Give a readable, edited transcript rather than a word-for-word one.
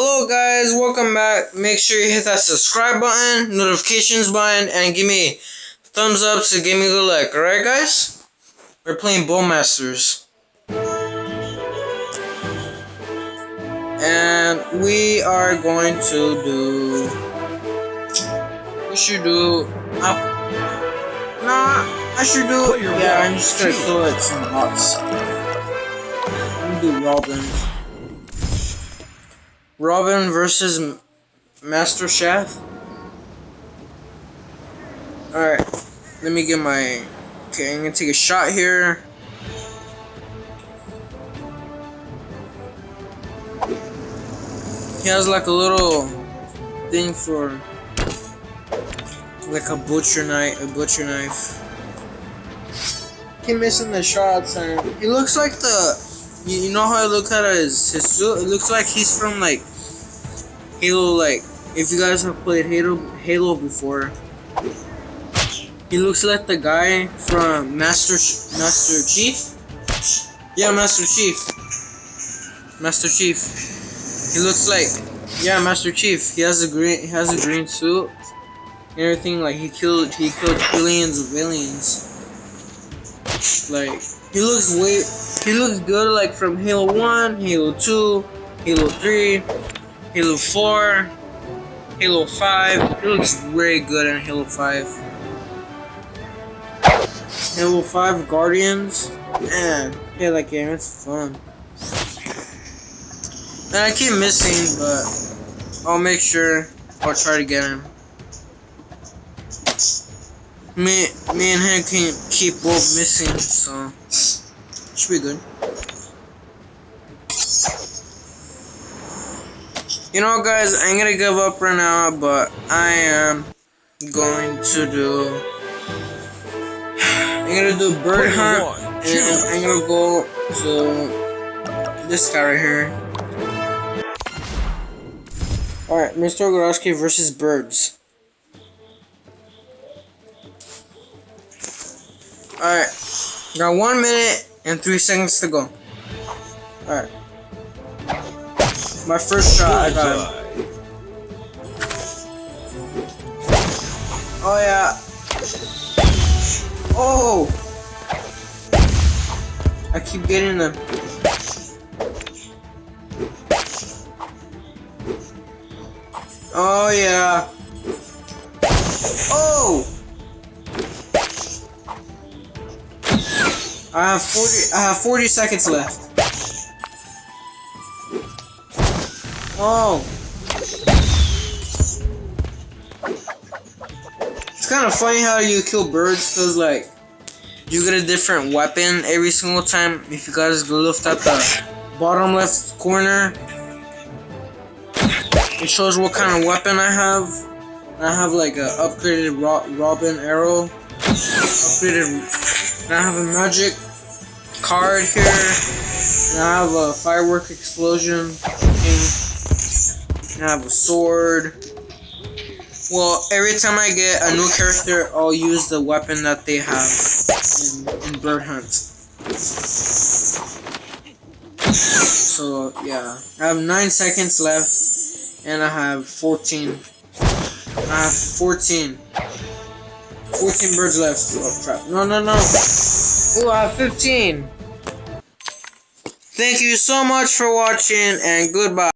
Hello guys, welcome back. Make sure you hit that subscribe button, notifications button, and give me a thumbs up to give me a good like. Alright guys? We're playing Bowmasters. And we are going to do... We should do... I should do... Yeah, I'm just gonna kill it some bots. I'm gonna do Robin. Robin versus Master Chef. Alright, let me get my... Okay, I'm gonna take a shot here. He has like a little thing for like a butcher knife. Keep missing the shots, and he looks like you know how I look at his suit? It looks like he's from like Halo. Like if you guys have played Halo before, he looks like the guy from Master Chief. Yeah, Master Chief. He looks like, yeah, Master Chief. He has a green suit and everything. Like he killed billions of aliens. Like he looks good. Like from Halo 1, Halo 2, Halo 3, Halo 4, Halo 5. He looks very good in Halo 5. Halo 5 Guardians. Man, yeah, that game, it's fun. And I keep missing, but I'll make sure I'll try to get him. Me and him can keep both missing, so should be good. You know, guys, I'm gonna give up right now, but I am going to do. I'm gonna do bird hunt, and I'm gonna go to this guy right here. Alright, Mr. Ogorowski versus birds. Alright, got 1 minute and 3 seconds to go. Alright. My first shot, I got him. Oh yeah. Oh! I keep getting them. Oh yeah. Oh! I have 40 seconds left. Oh. It's kind of funny how you kill birds, cause like you get a different weapon every single time. If you guys go lift at the bottom left corner, it shows what kind of weapon I have. I have like a upgraded Robin arrow. And I have a magic card here. And I have a firework explosion thing. And I have a sword. Well, every time I get a new character, I'll use the weapon that they have in Bird Hunt. So yeah, I have 9 seconds left, and I have 14. I have 14 birds left. Oh crap! No! Oh, I have 15. Thank you so much for watching, and goodbye.